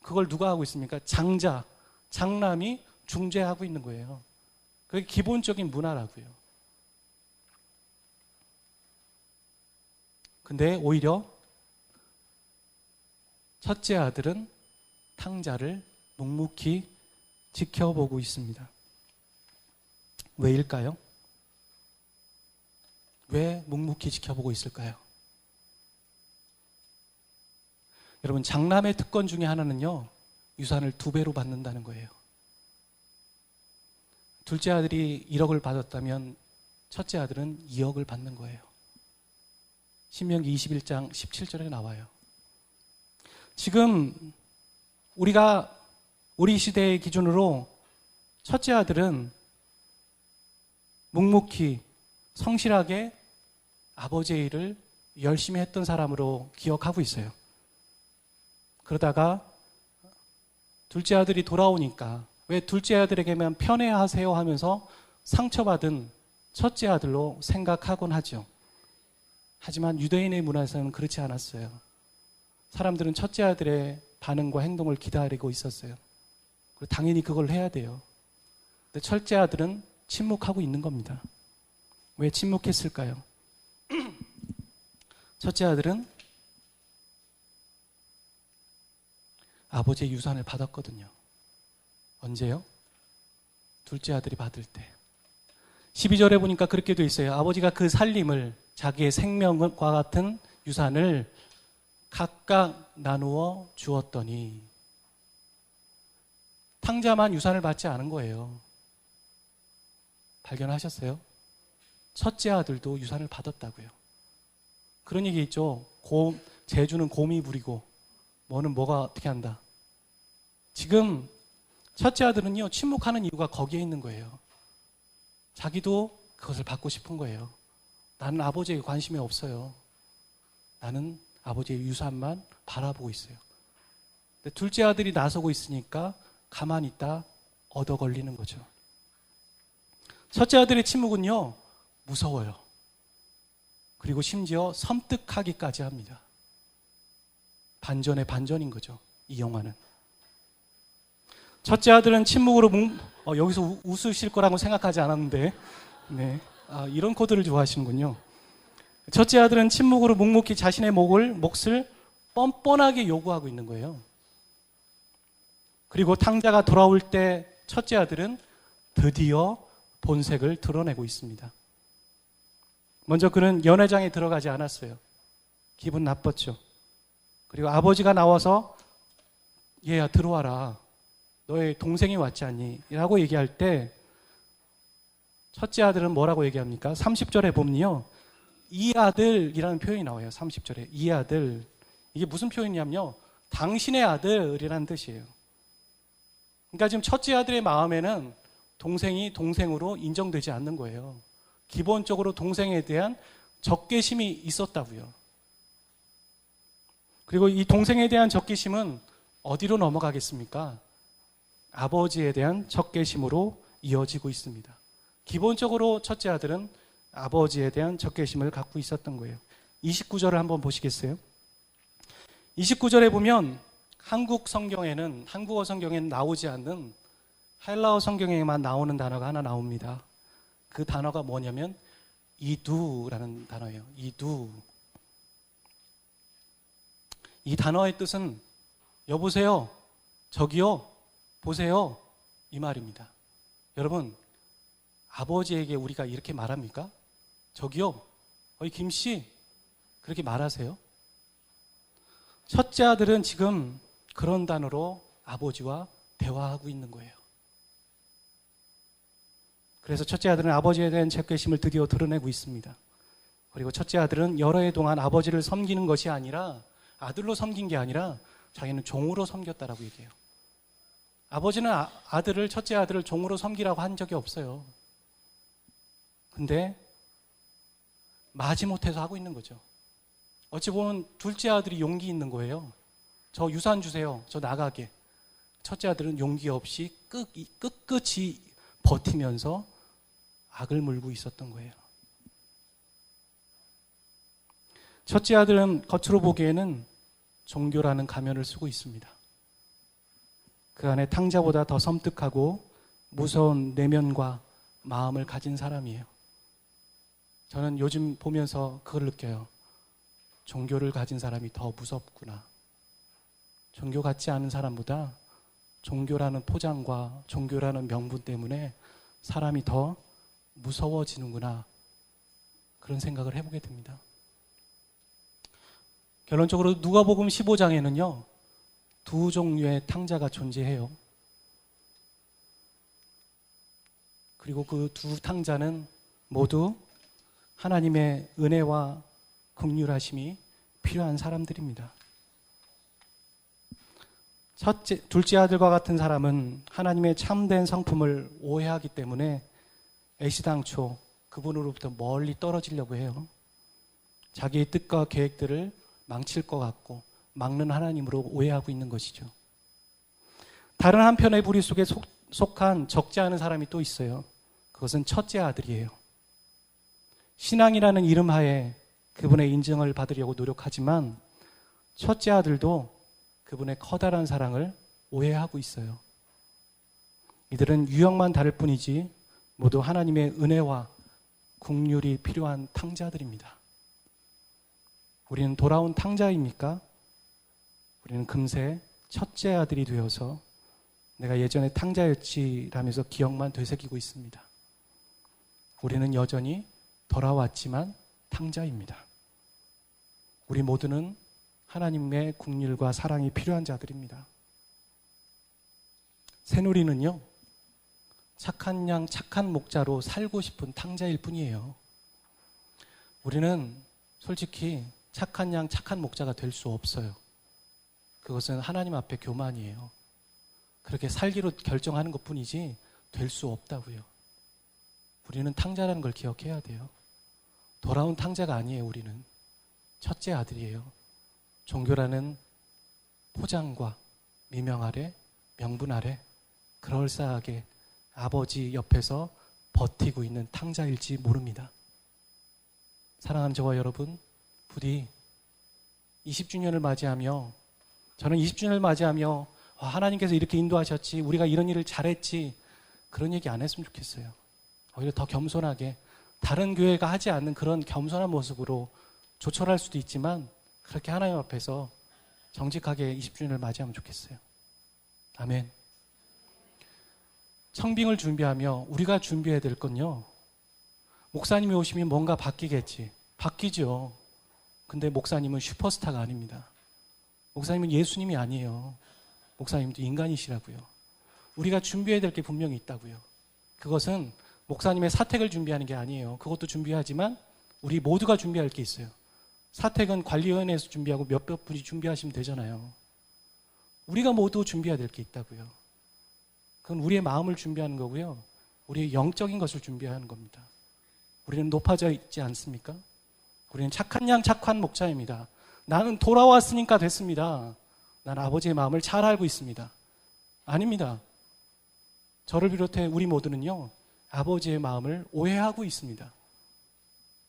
그걸 누가 하고 있습니까? 장남이 중재하고 있는 거예요. 그게 기본적인 문화라고요. 근데 오히려 첫째 아들은 탕자를 묵묵히 지켜보고 있습니다. 왜일까요? 왜 묵묵히 지켜보고 있을까요? 여러분, 장남의 특권 중에 하나는요, 유산을 2배로 받는다는 거예요. 둘째 아들이 1억을 받았다면 첫째 아들은 2억을 받는 거예요. 신명기 21장 17절에 나와요. 지금 우리 시대의 기준으로 첫째 아들은 묵묵히 성실하게 아버지의 일을 열심히 했던 사람으로 기억하고 있어요. 그러다가 둘째 아들이 돌아오니까 왜 둘째 아들에게만 편애하세요 하면서 상처받은 첫째 아들로 생각하곤 하죠. 하지만 유대인의 문화에서는 그렇지 않았어요. 사람들은 첫째 아들의 반응과 행동을 기다리고 있었어요. 그리고 당연히 그걸 해야 돼요. 근데 첫째 아들은 침묵하고 있는 겁니다. 왜 침묵했을까요? 첫째 아들은 아버지의 유산을 받았거든요. 언제요? 둘째 아들이 받을 때. 12절에 보니까 그렇게 돼 있어요. 아버지가 그 살림을, 자기의 생명과 같은 유산을 각각 나누어 주었더니, 탕자만 유산을 받지 않은 거예요. 발견하셨어요? 첫째 아들도 유산을 받았다고요. 그런 얘기 있죠. 제주는 곰이 부리고 뭐는 뭐가 어떻게 한다. 지금 첫째 아들은요, 침묵하는 이유가 거기에 있는 거예요. 자기도 그것을 받고 싶은 거예요. 나는 아버지에게 관심이 없어요. 나는 아버지의 유산만 바라보고 있어요. 근데 둘째 아들이 나서고 있으니까 가만히 있다 얻어 걸리는 거죠. 첫째 아들의 침묵은요, 무서워요. 그리고 심지어 섬뜩하기까지 합니다. 반전의 반전인 거죠, 이 영화는. 첫째 아들은 침묵으로 여기서 웃으실 거라고 생각하지 않았는데, 네, 이런 코드를 좋아하시는군요. 첫째 아들은 침묵으로 묵묵히 자신의 몫을 뻔뻔하게 요구하고 있는 거예요. 그리고 탕자가 돌아올 때 첫째 아들은 드디어 본색을 드러내고 있습니다. 먼저 그는 연회장에 들어가지 않았어요. 기분 나빴죠. 그리고 아버지가 나와서 얘야 들어와라. 너의 동생이 왔지 않니? 라고 얘기할 때 첫째 아들은 뭐라고 얘기합니까? 30절에 보면요. 이 아들이라는 표현이 나와요. 30절에. 이 아들. 이게 무슨 표현이냐면요. 당신의 아들이라는 뜻이에요. 그러니까 지금 첫째 아들의 마음에는 동생이 동생으로 인정되지 않는 거예요. 기본적으로 동생에 대한 적개심이 있었다고요. 그리고 이 동생에 대한 적개심은 어디로 넘어가겠습니까? 아버지에 대한 적개심으로 이어지고 있습니다. 기본적으로 첫째 아들은 아버지에 대한 적개심을 갖고 있었던 거예요. 29절을 한번 보시겠어요? 29절에 보면 한국어 성경에는 나오지 않는 헬라어 성경에만 나오는 단어가 하나 나옵니다. 그 단어가 뭐냐면 이두라는 단어예요. 이두. 이 단어의 뜻은 여보세요, 저기요, 보세요 이 말입니다. 여러분, 아버지에게 우리가 이렇게 말합니까? 저기요, 어이 김씨 그렇게 말하세요? 첫째 아들은 지금 그런 단어로 아버지와 대화하고 있는 거예요. 그래서 첫째 아들은 아버지에 대한 적개심을 드디어 드러내고 있습니다. 그리고 첫째 아들은 여러 해 동안 아버지를 섬기는 것이 아니라 아들로 섬긴 게 아니라 자기는 종으로 섬겼다라고 얘기해요. 아버지는 첫째 아들을 종으로 섬기라고 한 적이 없어요. 근데 마지못해서 하고 있는 거죠. 어찌 보면 둘째 아들이 용기 있는 거예요. 저 유산 주세요. 저 나가게. 첫째 아들은 용기 없이 끝끝이 버티면서 악을 물고 있었던 거예요. 첫째 아들은 겉으로 보기에는 종교라는 가면을 쓰고 있습니다. 그 안에 탕자보다 더 섬뜩하고 무서운 내면과 마음을 가진 사람이에요. 저는 요즘 보면서 그걸 느껴요. 종교를 가진 사람이 더 무섭구나. 종교 같지 않은 사람보다 종교라는 포장과 종교라는 명분 때문에 사람이 더 무서워지는구나. 그런 생각을 해보게 됩니다. 결론적으로 누가복음 15장에는요. 두 종류의 탕자가 존재해요. 그리고 그 두 탕자는 모두 하나님의 은혜와 긍휼하심이 필요한 사람들입니다. 둘째 아들과 같은 사람은 하나님의 참된 성품을 오해하기 때문에 애시당초 그분으로부터 멀리 떨어지려고 해요. 자기의 뜻과 계획들을 망칠 것 같고 막는 하나님으로 오해하고 있는 것이죠. 다른 한편의 부리 속에 속한 적지 않은 사람이 또 있어요. 그것은 첫째 아들이에요. 신앙이라는 이름 하에 그분의 인정을 받으려고 노력하지만 첫째 아들도 그분의 커다란 사랑을 오해하고 있어요. 이들은 유형만 다를 뿐이지 모두 하나님의 은혜와 긍휼이 필요한 탕자들입니다. 우리는 돌아온 탕자입니까? 우리는 금세 첫째 아들이 되어서 내가 예전에 탕자였지라면서 기억만 되새기고 있습니다. 우리는 여전히 돌아왔지만 탕자입니다. 우리 모두는 하나님의 긍휼과 사랑이 필요한 자들입니다. 새누리는요, 착한 양, 착한 목자로 살고 싶은 탕자일 뿐이에요. 우리는 솔직히 착한 양, 착한 목자가 될 수 없어요. 그것은 하나님 앞에 교만이에요. 그렇게 살기로 결정하는 것 뿐이지 될 수 없다고요. 우리는 탕자라는 걸 기억해야 돼요. 돌아온 탕자가 아니에요. 우리는 첫째 아들이에요. 종교라는 포장과 미명 아래, 명분 아래 그럴싸하게 아버지 옆에서 버티고 있는 탕자일지 모릅니다. 사랑하는 저와 여러분, 부디 20주년을 맞이하며, 저는 20주년을 맞이하며 하나님께서 이렇게 인도하셨지, 우리가 이런 일을 잘했지, 그런 얘기 안 했으면 좋겠어요. 오히려 더 겸손하게 다른 교회가 하지 않는 그런 겸손한 모습으로 조촐할 수도 있지만 그렇게 하나님 앞에서 정직하게 20주년을 맞이하면 좋겠어요. 아멘. 청빙을 준비하며 우리가 준비해야 될 건요, 목사님이 오시면 뭔가 바뀌겠지. 바뀌죠. 근데 목사님은 슈퍼스타가 아닙니다. 목사님은 예수님이 아니에요. 목사님도 인간이시라고요. 우리가 준비해야 될 게 분명히 있다고요. 그것은 목사님의 사택을 준비하는 게 아니에요. 그것도 준비하지만 우리 모두가 준비할 게 있어요. 사택은 관리위원회에서 준비하고 몇몇 분이 준비하시면 되잖아요. 우리가 모두 준비해야 될 게 있다고요. 그건 우리의 마음을 준비하는 거고요. 우리의 영적인 것을 준비하는 겁니다. 우리는 높아져 있지 않습니까? 우리는 착한 양 착한 목자입니다. 나는 돌아왔으니까 됐습니다. 나는 아버지의 마음을 잘 알고 있습니다. 아닙니다. 저를 비롯해 우리 모두는요, 아버지의 마음을 오해하고 있습니다.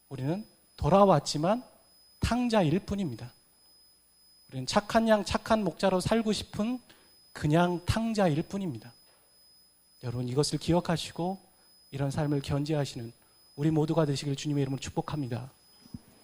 우리는 돌아왔지만 탕자일 뿐입니다. 우리는 착한 양 착한 목자로 살고 싶은 그냥 탕자일 뿐입니다. 여러분, 이것을 기억하시고 이런 삶을 견지하시는 우리 모두가 되시길 주님의 이름으로 축복합니다.